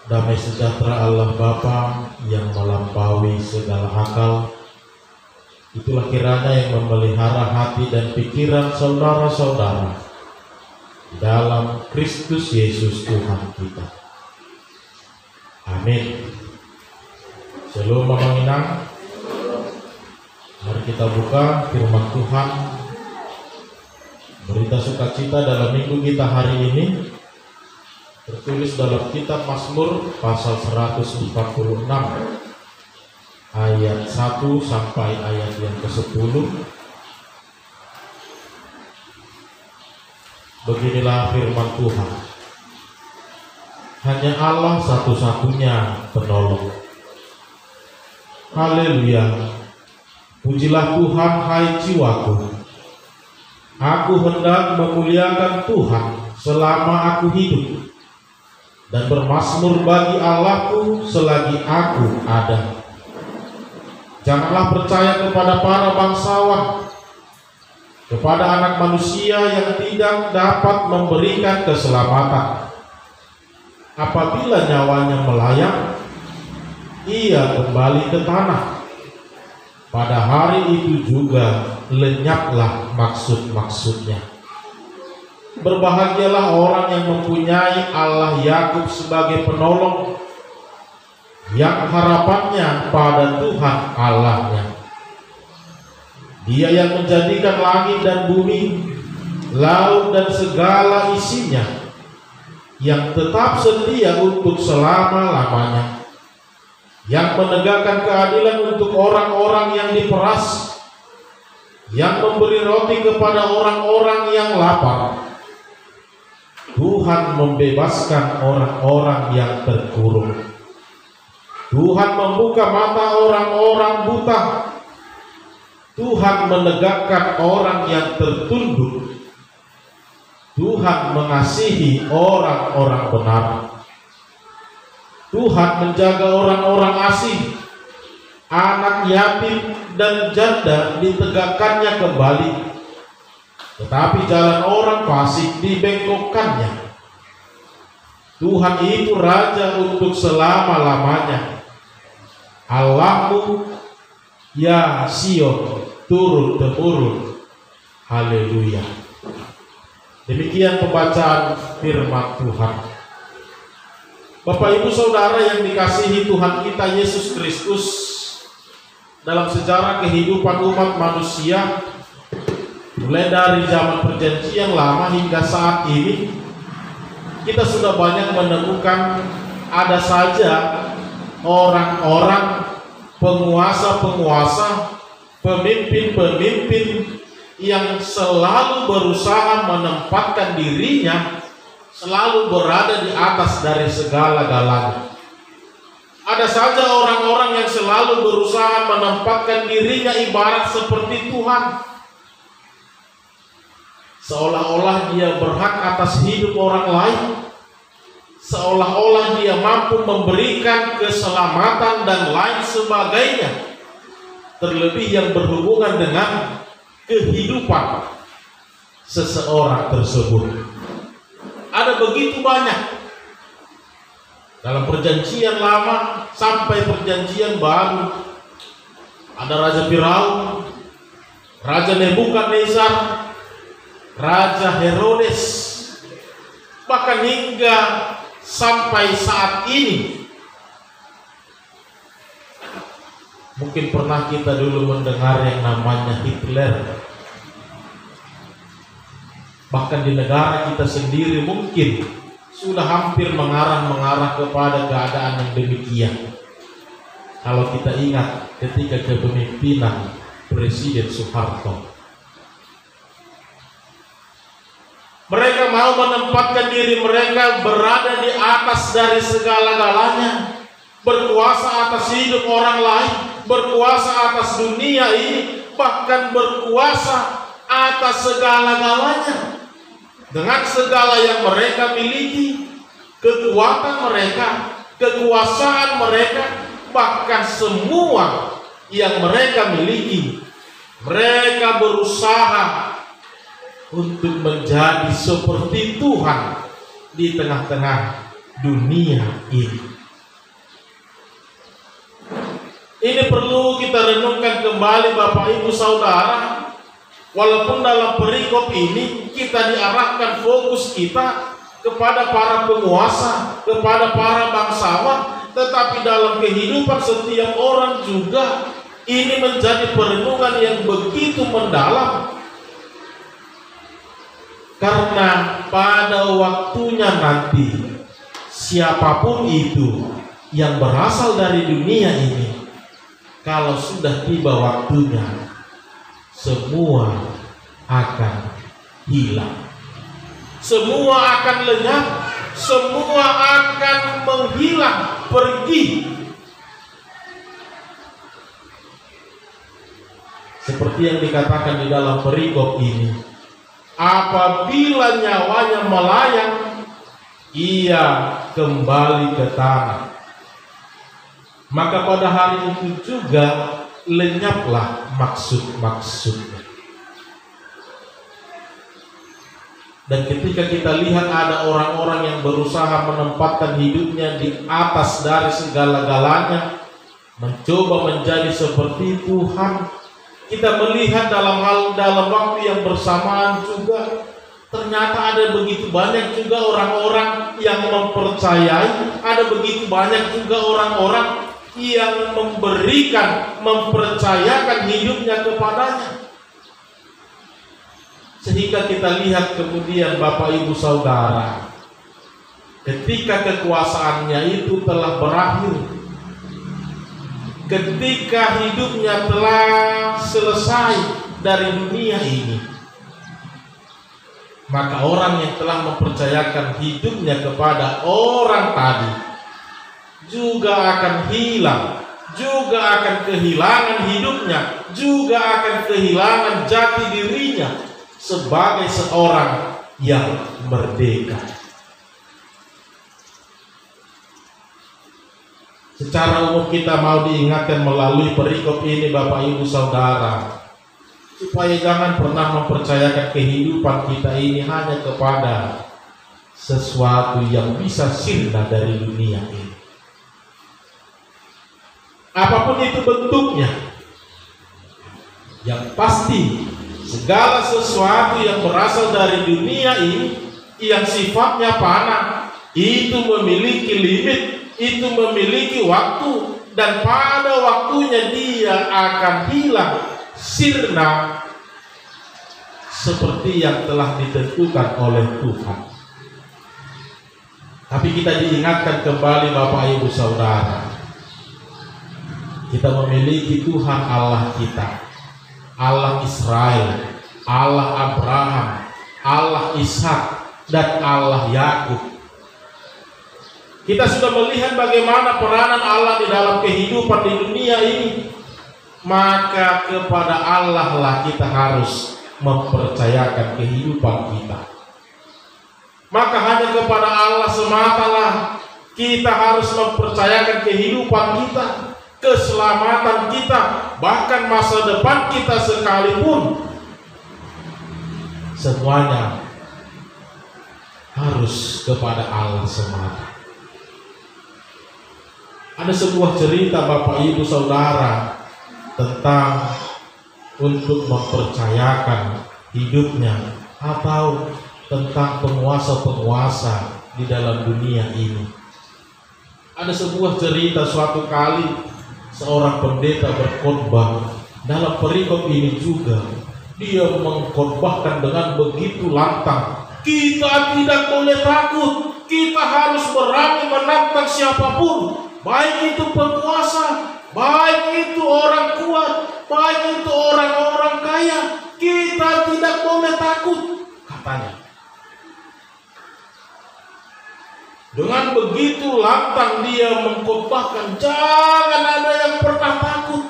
Damai sejahtera Allah Bapa yang melampaui segala akal, itulah kiranya yang memelihara hati dan pikiran saudara-saudara dalam Kristus Yesus Tuhan kita. Amin. Shalom Mama Minang. Mari kita buka firman Tuhan, berita sukacita dalam minggu kita hari ini, tertulis dalam kitab Mazmur pasal 146 ayat 1 sampai ayat yang ke-10. Beginilah firman Tuhan. Hanya Allah satu-satunya penolong. Haleluya. Pujilah Tuhan, hai jiwaku. Aku hendak memuliakan Tuhan selama aku hidup, dan bermazmur bagi Allahku selagi aku ada. Janganlah percaya kepada para bangsawan, kepada anak manusia yang tidak dapat memberikan keselamatan. Apabila nyawanya melayang, ia kembali ke tanah. Pada hari itu juga lenyaplah maksud-maksudnya. Berbahagialah orang yang mempunyai Allah Yakub sebagai penolong, yang harapannya pada Tuhan Allahnya. Dia yang menjadikan langit dan bumi, laut dan segala isinya, yang tetap setia untuk selama-lamanya, yang menegakkan keadilan untuk orang-orang yang diperas, yang memberi roti kepada orang-orang yang lapar. Tuhan membebaskan orang-orang yang terkurung. Tuhan membuka mata orang-orang buta. Tuhan menegakkan orang yang tertunduk. Tuhan mengasihi orang-orang benar. Tuhan menjaga orang-orang asing, anak yatim dan janda ditegakkannya kembali, tetapi jalan orang fasik dibengkokkannya. Tuhan itu Raja untuk selama-lamanya. Allahmu, ya Sion, turun-temurun. Haleluya. Demikian pembacaan firman Tuhan. Bapak Ibu Saudara yang dikasihi Tuhan kita Yesus Kristus, dalam sejarah kehidupan umat manusia, mulai dari zaman perjanjian lama hingga saat ini, kita sudah banyak menemukan ada saja orang-orang, penguasa-penguasa, pemimpin-pemimpin yang selalu berusaha menempatkan dirinya selalu berada di atas dari segala-galanya. Ada saja orang-orang yang selalu berusaha menempatkan dirinya ibarat seperti Tuhan, seolah-olah dia berhak atas hidup orang lain, seolah-olah dia mampu memberikan keselamatan dan lain sebagainya, terlebih yang berhubungan dengan kehidupan seseorang tersebut. Ada begitu banyak dalam perjanjian lama sampai perjanjian baru. Ada Raja Firaun, Raja Nebukadnezar, Raja Herodes, bahkan hingga sampai saat ini. Mungkin pernah kita dulu mendengar yang namanya Hitler. Bahkan di negara kita sendiri mungkin sudah hampir mengarah kepada keadaan yang demikian. Kalau kita ingat ketika kepemimpinan Presiden Soeharto, mereka mau menempatkan diri mereka berada di atas dari segala-galanya, berkuasa atas hidup orang lain, berkuasa atas dunia ini, bahkan berkuasa atas segala-galanya. Dengan segala yang mereka miliki, kekuatan mereka, kekuasaan mereka, bahkan semua yang mereka miliki, mereka berusaha untuk menjadi seperti Tuhan di tengah-tengah dunia ini. Ini perlu kita renungkan kembali Bapak Ibu Saudara. Walaupun dalam perikop ini kita diarahkan fokus kita kepada para penguasa, kepada para bangsawan, tetapi dalam kehidupan setiap orang juga ini menjadi perenungan yang begitu mendalam. Karena pada waktunya nanti siapapun itu yang berasal dari dunia ini, kalau sudah tiba waktunya, semua akan hilang. Semua akan lenyap, semua akan menghilang, pergi. Seperti yang dikatakan di dalam perikop ini, apabila nyawanya melayang, ia kembali ke tanah. Maka pada hari itu juga lenyaplah maksud-maksudnya. Dan ketika kita lihat ada orang-orang yang berusaha menempatkan hidupnya di atas dari segala-galanya, mencoba menjadi seperti Tuhan, kita melihat dalam waktu yang bersamaan juga ternyata ada begitu banyak juga orang-orang yang mempercayai, ada begitu banyak juga orang-orang yang mempercayakan hidupnya kepadanya. Sehingga kita lihat kemudian Bapak Ibu Saudara, ketika kekuasaannya itu telah berakhir, ketika hidupnya telah selesai dari dunia ini, maka orang yang telah mempercayakan hidupnya kepada orang tadi juga akan hilang, juga akan kehilangan hidupnya, juga akan kehilangan jati dirinya sebagai seorang yang merdeka. Secara umum kita mau diingatkan melalui perikop ini Bapak Ibu Saudara, supaya jangan pernah mempercayakan kehidupan kita ini hanya kepada sesuatu yang bisa sirna dari dunia ini. Apapun itu bentuknya, yang pasti segala sesuatu yang berasal dari dunia ini, yang sifatnya fana, itu memiliki limit, itu memiliki waktu, dan pada waktunya dia akan hilang, sirna, seperti yang telah ditentukan oleh Tuhan. Tapi kita diingatkan kembali Bapak Ibu Saudara, kita memiliki Tuhan Allah kita, Allah Israel, Allah Abraham, Allah Ishak, dan Allah Yakub. Kita sudah melihat bagaimana peranan Allah di dalam kehidupan di dunia ini. Maka kepada Allah lah kita harus mempercayakan kehidupan kita. Maka hanya kepada Allah sematalah kita harus mempercayakan kehidupan kita, keselamatan kita, bahkan masa depan kita sekalipun. Semuanya harus kepada Allah semata. Ada sebuah cerita Bapak Ibu Saudara tentang untuk mempercayakan hidupnya atau tentang penguasa-penguasa di dalam dunia ini. Ada sebuah cerita suatu kali seorang pendeta berkhotbah. Dalam perikop ini juga dia mengkhotbahkan dengan begitu lantang, kita tidak boleh takut, kita harus berani menantang siapapun, baik itu penguasa, baik itu orang kuat, baik itu orang-orang kaya, kita tidak boleh takut, katanya. Dengan begitu lantang dia mengkhotbahkan, jangan ada yang pernah takut.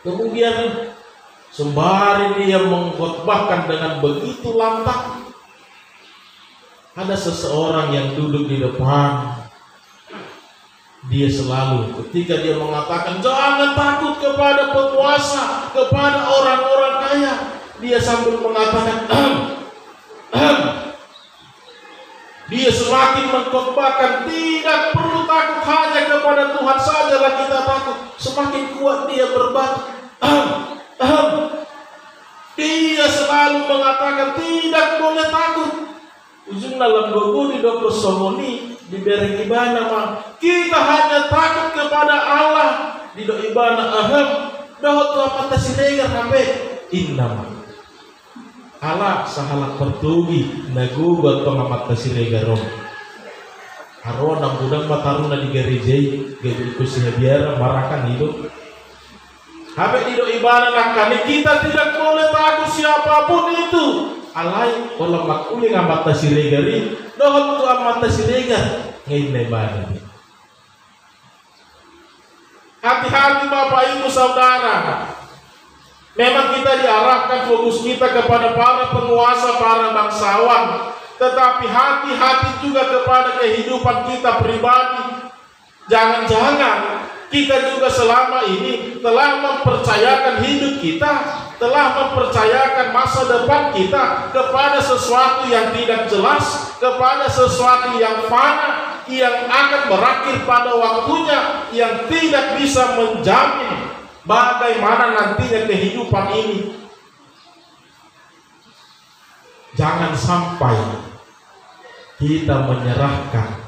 Kemudian sembari dia mengkhotbahkan dengan begitu lantang, ada seseorang yang duduk di depan. Dia selalu ketika dia mengatakan jangan takut kepada penguasa, kepada orang-orang kaya, dia sambil mengatakan Dia semakin mengkhotbahkan, tidak perlu takut, hanya kepada Tuhan sajalah kita takut. Semakin kuat dia berbatu. Dia selalu mengatakan tidak boleh takut. Ujung dalam gogoni doko somoni di bereng ibana mah. Kita hanya takut kepada Allah. Di do ibana dohot tu apa tasiregar sampai innama. Allah sahalak pertugi nagubat pengamat tasiregar rom. Haro nang budang mataruna di gerejai gede kusiha biara marakan hidup. Habis di do ibana nakani kita tidak boleh takut siapapun itu. Alai kalau makuli ngamat tasiregari dohot tu amat tasiregar ngain ibana. Hati-hati Bapak Ibu Saudara. Memang kita diarahkan fokus kita kepada para penguasa, para bangsawan. Tetapi hati-hati juga kepada kehidupan kita pribadi. Jangan-jangan kita juga selama ini telah mempercayakan hidup kita, telah mempercayakan masa depan kita kepada sesuatu yang tidak jelas, kepada sesuatu yang fana, yang akan berakhir pada waktunya, yang tidak bisa menjamin bagaimana nantinya kehidupan ini. Jangan sampai kita menyerahkan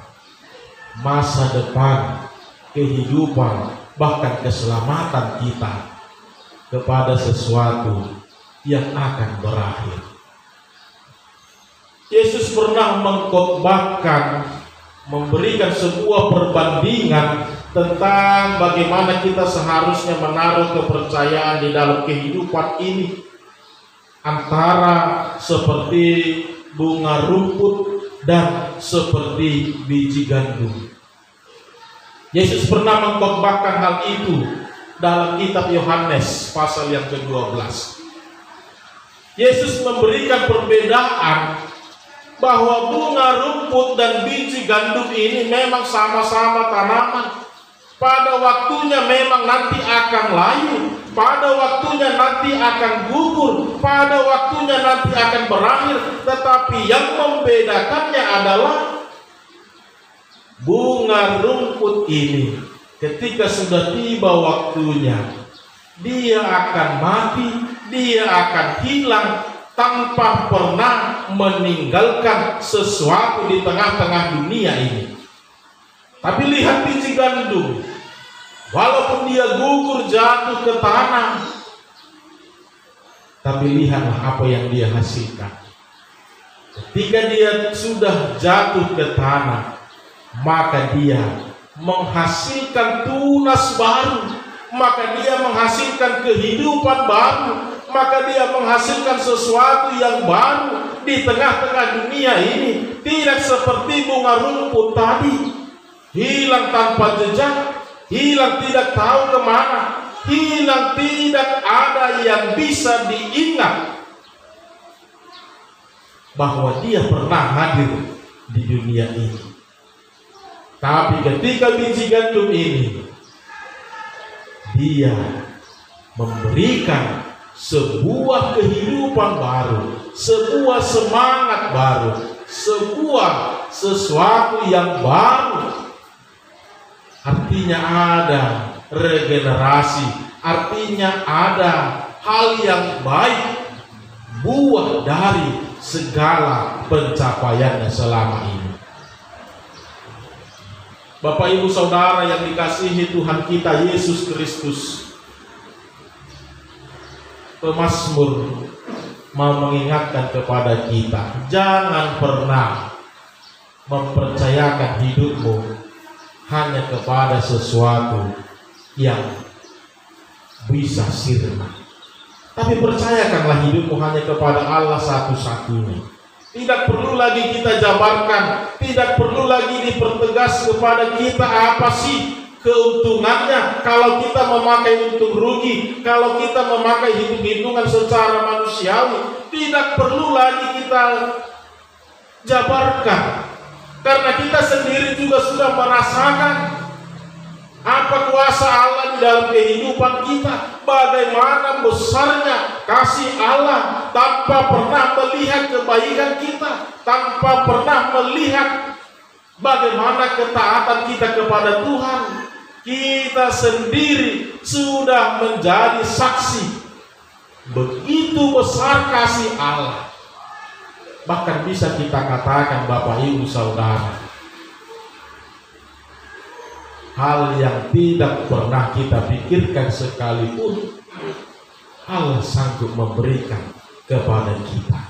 masa depan, kehidupan, bahkan keselamatan kita kepada sesuatu yang akan berakhir. Yesus pernah mengkhotbahkan, memberikan sebuah perbandingan tentang bagaimana kita seharusnya menaruh kepercayaan di dalam kehidupan ini, antara seperti bunga rumput dan seperti biji gandum. Yesus pernah mengkhotbahkan hal itu dalam kitab Yohanes pasal yang ke-12. Yesus memberikan perbedaan bahwa bunga rumput dan biji gandum ini memang sama-sama tanaman. Pada waktunya memang nanti akan layu, pada waktunya nanti akan gugur, pada waktunya nanti akan berakhir. Tetapi yang membedakannya adalah bunga rumput ini ketika sudah tiba waktunya, dia akan mati, dia akan hilang tanpa pernah meninggalkan sesuatu di tengah-tengah dunia ini. Tapi lihat biji gandum, walaupun dia gugur jatuh ke tanah, tapi lihatlah apa yang dia hasilkan. Ketika dia sudah jatuh ke tanah, maka dia menghasilkan tunas baru, maka dia menghasilkan kehidupan baru, maka dia menghasilkan sesuatu yang baru di tengah-tengah dunia ini. Tidak seperti bunga rumput tadi, hilang tanpa jejak, hilang tidak tahu kemana, hilang tidak ada yang bisa diingat bahwa dia pernah hadir di dunia ini. Tapi ketika biji gandum ini, dia memberikan sebuah kehidupan baru, sebuah semangat baru, sebuah sesuatu yang baru. Artinya ada regenerasi, artinya ada hal yang baik, buah dari segala pencapaiannya selama ini. Bapak Ibu Saudara yang dikasihi Tuhan kita Yesus Kristus, pemazmur mau mengingatkan kepada kita, jangan pernah mempercayakan hidupmu hanya kepada sesuatu yang bisa sirna, tapi percayakanlah hidupmu hanya kepada Allah satu-satunya. Tidak perlu lagi kita jabarkan, tidak perlu lagi dipertegas kepada kita apa sih keuntungannya kalau kita memakai untung rugi, kalau kita memakai hitung-hitungan secara manusiawi. Tidak perlu lagi kita jabarkan, karena kita sendiri juga sudah merasakan apa kuasa Allah di dalam kehidupan kita, bagaimana besarnya kasih Allah tanpa pernah melihat kebaikan kita, tanpa pernah melihat bagaimana ketaatan kita kepada Tuhan. Kita sendiri sudah menjadi saksi begitu besar kasih Allah. Bahkan bisa kita katakan, Bapak Ibu Saudara, hal yang tidak pernah kita pikirkan sekalipun Allah sanggup memberikan kepada kita.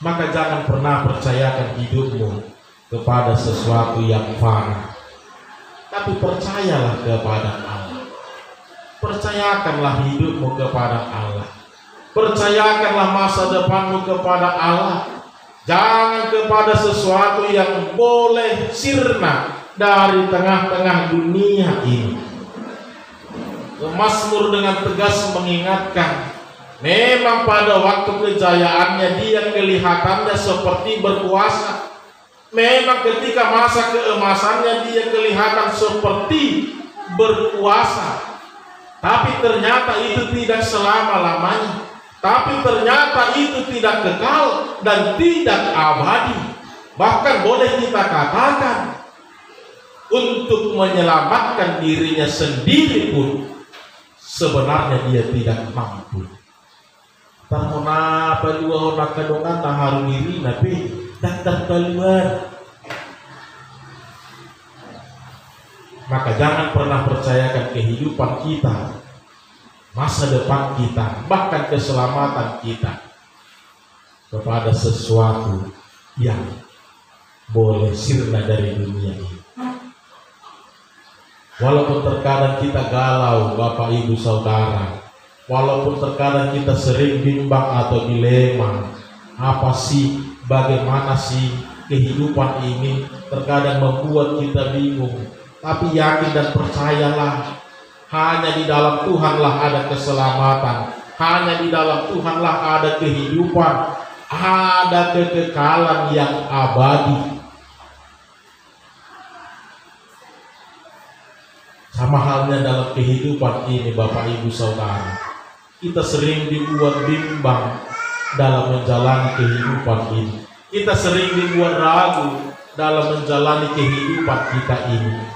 Maka jangan pernah percayakan hidupmu kepada sesuatu yang fana, tapi percayalah kepada Allah. Percayakanlah hidupmu kepada Allah. Percayakanlah masa depanmu kepada Allah. Jangan kepada sesuatu yang boleh sirna dari tengah-tengah dunia ini. Mazmur dengan tegas mengingatkan, memang pada waktu kejayaannya dia kelihatannya seperti berkuasa. Memang ketika masa keemasannya dia kelihatan seperti berkuasa. Tapi ternyata itu tidak selama-lamanya. Tapi ternyata itu tidak kekal dan tidak abadi. Bahkan boleh kita katakan, untuk menyelamatkan dirinya sendiri pun sebenarnya dia tidak mampu. Tahona dua hona kadongan taharu diri tapi datang keluar. Maka jangan pernah percayakan kehidupan kita, masa depan kita, bahkan keselamatan kita kepada sesuatu yang boleh sirna dari dunia ini. Walaupun terkadang kita galau, Bapak Ibu Saudara, walaupun terkadang kita sering bimbang atau dilema, apa sih, bagaimana sih kehidupan ini, terkadang membuat kita bingung. Tapi yakin dan percayalah, hanya di dalam Tuhanlah ada keselamatan, hanya di dalam Tuhanlah ada kehidupan, ada kekekalan yang abadi. Sama halnya dalam kehidupan ini, Bapak Ibu Saudara, kita sering dibuat bimbang dalam menjalani kehidupan ini. Kita sering dibuat ragu dalam menjalani kehidupan kita ini.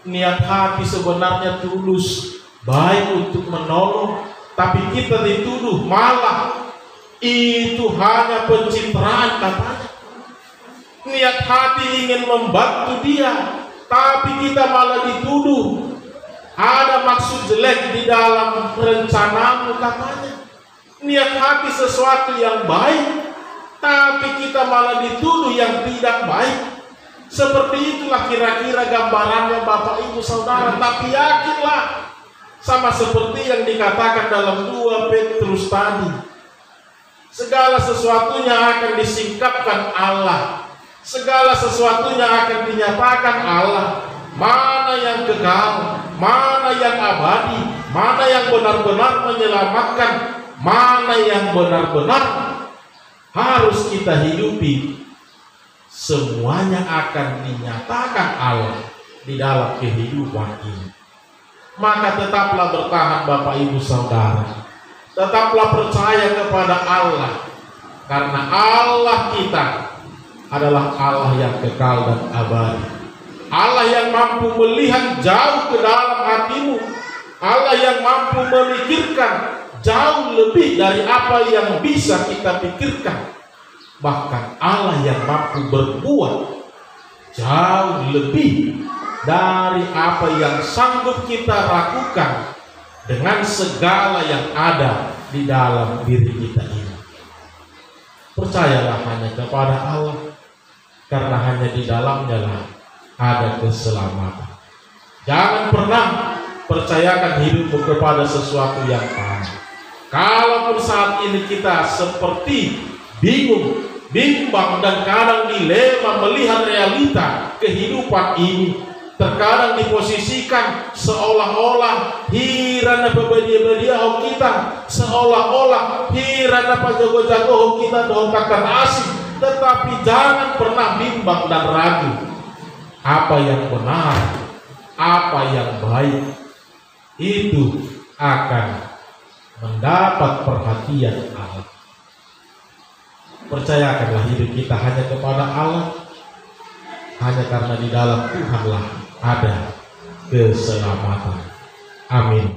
Niat hati sebenarnya tulus, baik untuk menolong, tapi kita dituduh malah itu hanya pencitraan katanya. Niat hati ingin membantu dia, tapi kita malah dituduh ada maksud jelek di dalam rencanamu katanya. Niat hati sesuatu yang baik, tapi kita malah dituduh yang tidak baik. Seperti itulah kira-kira gambarannya Bapak Ibu Saudara. Tapi yakinlah, sama seperti yang dikatakan dalam 2 Petrus tadi, segala sesuatunya akan disingkapkan Allah, segala sesuatunya akan dinyatakan Allah. Mana yang kekal, mana yang abadi, mana yang benar-benar menyelamatkan, mana yang benar-benar harus kita hidupi, semuanya akan dinyatakan Allah di dalam kehidupan ini. Maka tetaplah bertahan Bapak Ibu Saudara, tetaplah percaya kepada Allah, karena Allah kita adalah Allah yang kekal dan abadi, Allah yang mampu melihat jauh ke dalam hatimu, Allah yang mampu memikirkan jauh lebih dari apa yang bisa kita pikirkan. Bahkan Allah yang mampu berbuat jauh lebih dari apa yang sanggup kita lakukan dengan segala yang ada di dalam diri kita ini. Percayalah hanya kepada Allah, karena hanya di dalamnya lah ada keselamatan. Jangan pernah percayakan hidupmu kepada sesuatu yang fana. Kalaupun saat ini kita seperti bingung, bimbang, dan kadang dilema melihat realita kehidupan ini, terkadang diposisikan seolah-olah hirana bebedia-bedia kita, seolah-olah hirana pajago-jago kita dohtakan asing. Tetapi jangan pernah bimbang dan ragu. Apa yang benar, apa yang baik, itu akan mendapat perhatian Allah. Percayakanlah hidup kita hanya kepada Allah, hanya karena di dalam Tuhanlah ada keselamatan. Amin.